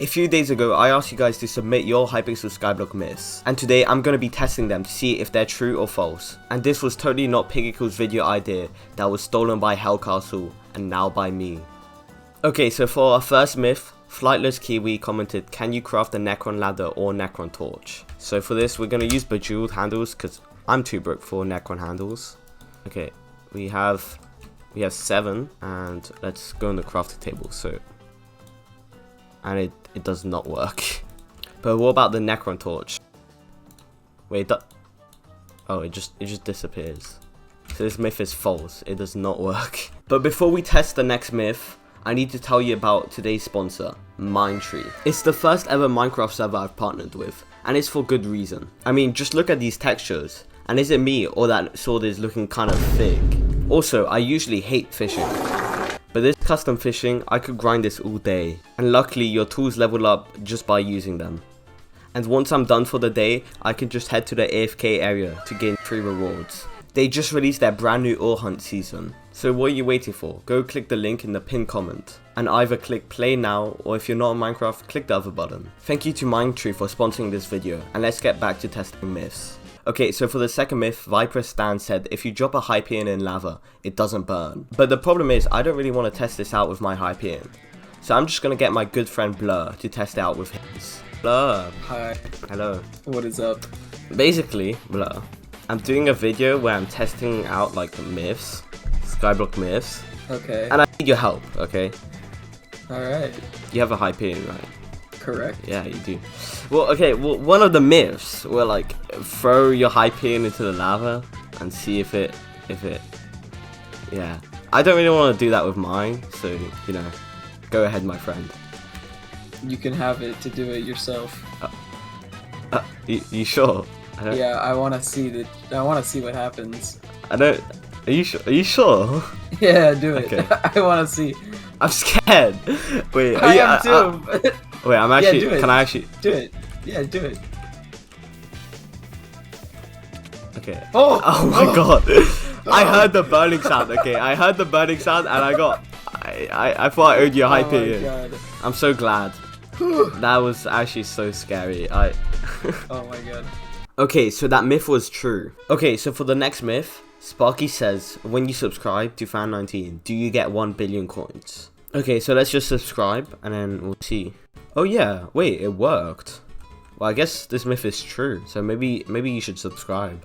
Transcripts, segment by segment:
A few days ago, I asked you guys to submit your Hypixel Skyblock myths, and today I'm going to be testing them to see if they're true or false. And this was totally not Piggycle's video idea that was stolen by Hellcastle and now by me. Okay, so for our first myth, Flightless Kiwi commented, can you craft a Necron ladder or Necron torch? So for this, we're going to use bejeweled handles because I'm too broke for Necron handles. Okay, we have 7, and let's go on the crafting table. And it does not work. But what about the Necron torch? Wait, oh, it just disappears. So this myth is false. It does not work. But before we test the next myth, I need to tell you about today's sponsor, MineTree. It's the first ever Minecraft server I've partnered with, and it's for good reason. I mean, just look at these textures. And is it me or that sword is looking kind of thick? Also, I usually hate fishing. But this custom fishing, I could grind this all day. And luckily, your tools level up just by using them. And once I'm done for the day, I can just head to the AFK area to gain free rewards. They just released their brand new ore hunt season. So what are you waiting for? Go click the link in the pinned comment. And either click play now, or if you're not on Minecraft, click the other button. Thank you to MineTree for sponsoring this video. And let's get back to testing myths. Okay, so for the second myth, Viper Stan said if you drop a Hypixel in lava, it doesn't burn. But the problem is, I don't really want to test this out with my Hypixel. So I'm just going to get my good friend Blur to test it out with his. Blur. Hi. Hello. What is up? Basically, Blur, I'm doing a video where I'm testing out like the myths, Skyblock myths. Okay. And I need your help, okay? Alright. You have a Hypixel, right? Correct. Yeah, you do. Well, okay, well, one of the myths were like, throw your Hypixel into the lava and see if it, yeah. I don't really want to do that with mine, so, you know, go ahead, my friend. You can have it to do it yourself. You sure? Yeah, I want to see what happens. Are you sure? Are you sure? Yeah, do it. Okay. I want to see. I'm scared. Wait, I am too. Wait, I'm actually, yeah, can I actually? Do it. Yeah, do it. Okay. Oh my god. I heard the burning sound, okay? I heard the burning sound and I thought I owed you a Hypixel. I'm so glad. That was actually so scary. Oh my god. Okay, so that myth was true. Okay, so for the next myth, Sparky says, when you subscribe to Fan19, do you get 1 billion coins? Okay, so let's just subscribe and then we'll see. Oh yeah, wait, it worked. Well, I guess this myth is true, so maybe you should subscribe.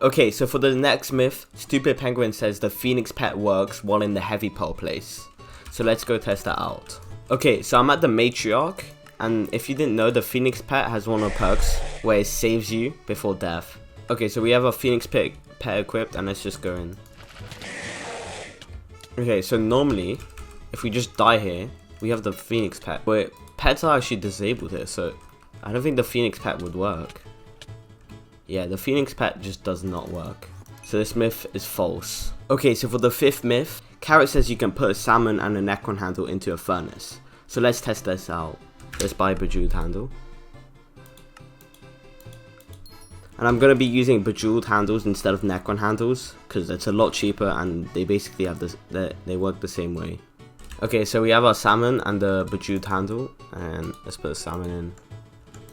Okay, so for the next myth, Stupid Penguin says the Phoenix pet works while in the heavy pearl place. So let's go test that out. Okay, so I'm at the matriarch, and if you didn't know, the Phoenix pet has one of the perks where it saves you before death. Okay, so we have a Phoenix pet equipped, and let's just go in. Okay, so normally, if we just die here, we have the Phoenix pet. But pets are actually disabled here, so I don't think the Phoenix pet would work. Yeah, the Phoenix pet just does not work. So this myth is false. Okay, so for the fifth myth, Carrot says you can put a salmon and a Necron handle into a furnace. So let's test this out. Let's buy a bejeweled handle. And I'm going to be using bejeweled handles instead of Necron handles, because it's a lot cheaper and they basically have this, they work the same way. Okay, so we have our salmon and the bejeweled handle, and let's put a salmon in.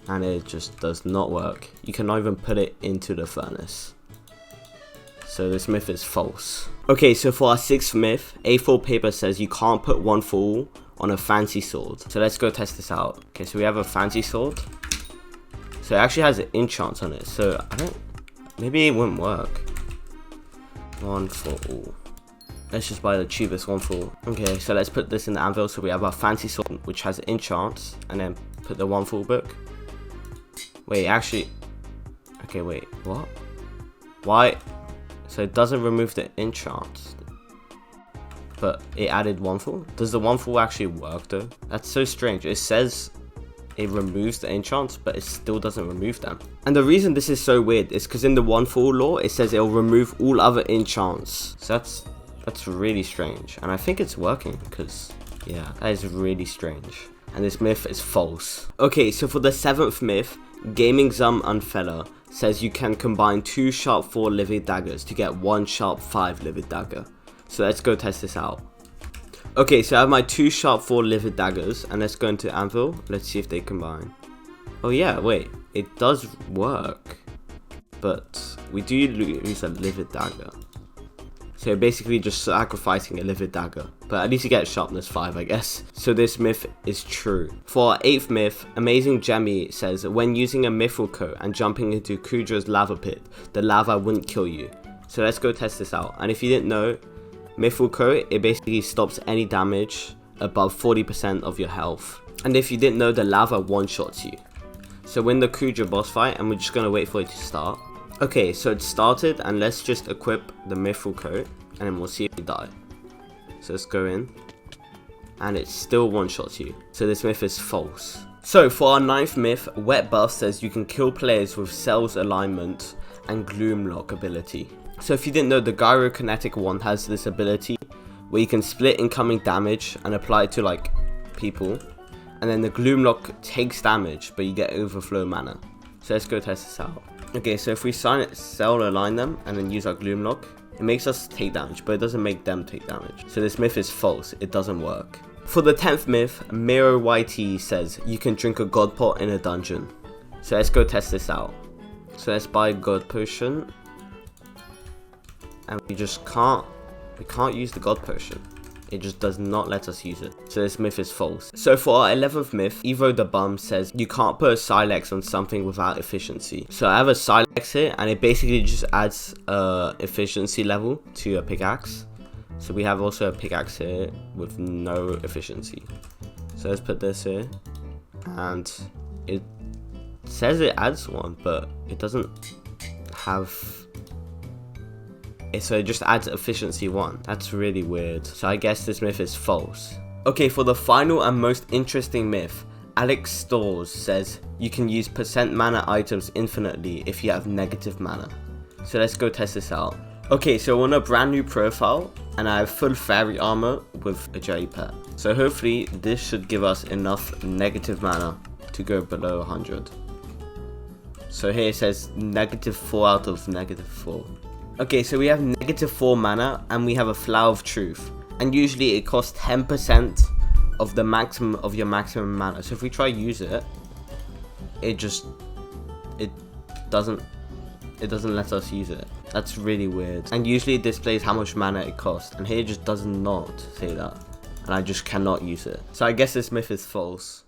And it just does not work. You cannot even put it into the furnace. So this myth is false. Okay, so for our sixth myth, A4 paper says you can't put one fall on a fancy sword. So let's go test this out. Okay, so we have a fancy sword. So it actually has an enchant on it. So maybe it wouldn't work. One fall. Let's just buy the cheapest one fall. Okay, so let's put this in the anvil. So we have our fancy sword, which has enchants, and then put the one fall book. Wait, actually, okay, wait, what? Why? So it doesn't remove the enchants, but it added one fall? Does the one fall actually work though? That's so strange. It says it removes the enchants, but it still doesn't remove them. And the reason this is so weird is because in the one fall lore, it says it'll remove all other enchants. So that's really strange. And I think it's working because, yeah, that is really strange. And this myth is false. Okay, so for the seventh myth, Gaming Zum Unfella says you can combine 2 sharp 4 livid daggers to get 1 sharp 5 livid dagger. So let's go test this out. Okay, so I have my 2 sharp 4 livid daggers, and let's go into anvil. Let's see if they combine. Oh yeah, wait, it does work, but we do use a livid dagger. So basically just sacrificing a livid dagger, but at least you get sharpness 5, I guess. So this myth is true. For our 8th myth, Amazing Jemmy says, when using a Mythical Coat and jumping into Kudra's lava pit, the lava wouldn't kill you. So let's go test this out. And if you didn't know, Mythical Coat, it basically stops any damage above 40% of your health. And if you didn't know, the lava one-shots you. So win the Kudra boss fight, and we're just gonna wait for it to start. Okay, so it started, and let's just equip the Mythical Coat, and then we'll see if we die. So let's go in, and it still one-shots you. So this myth is false. So for our 9th myth, Wet Buff says you can kill players with Cell's Alignment and Gloom Lock ability. So if you didn't know, the Gyrokinetic one has this ability where you can split incoming damage and apply it to like people, and then the Gloom Lock takes damage, but you get overflow mana. So let's go test this out. Okay, so if we Cell Align them and then use our Gloom Lock, it makes us take damage, but it doesn't make them take damage. So this myth is false, it doesn't work. For the 10th myth, Miro YT says you can drink a God Pot in a dungeon. So let's go test this out. So let's buy God Potion, and we can't use the God Potion. It just does not let us use it. So this myth is false. So for our 11th myth, Evo the Bum says you can't put a Silex on something without efficiency. So I have a Silex here, and it basically just adds efficiency level to a pickaxe. So we have also a pickaxe here with no efficiency. So let's put this here, and it says it adds one, but it doesn't have. So it just adds efficiency 1. That's really weird. So I guess this myth is false. Okay, for the final and most interesting myth, Alex Stores says you can use % mana items infinitely if you have negative mana. So let's go test this out. Okay, so we're on a brand new profile, and I have full fairy armor with a jelly pet. So hopefully this should give us enough negative mana to go below 100. So here it says -4 out of -4. Okay, so we have -4 mana, and we have a Flower of Truth, and usually it costs 10% of the maximum of your maximum mana. So if we try use it, it doesn't let us use it. That's really weird. And usually it displays how much mana it costs, and here it just does not say that, and I just cannot use it. So I guess this myth is false.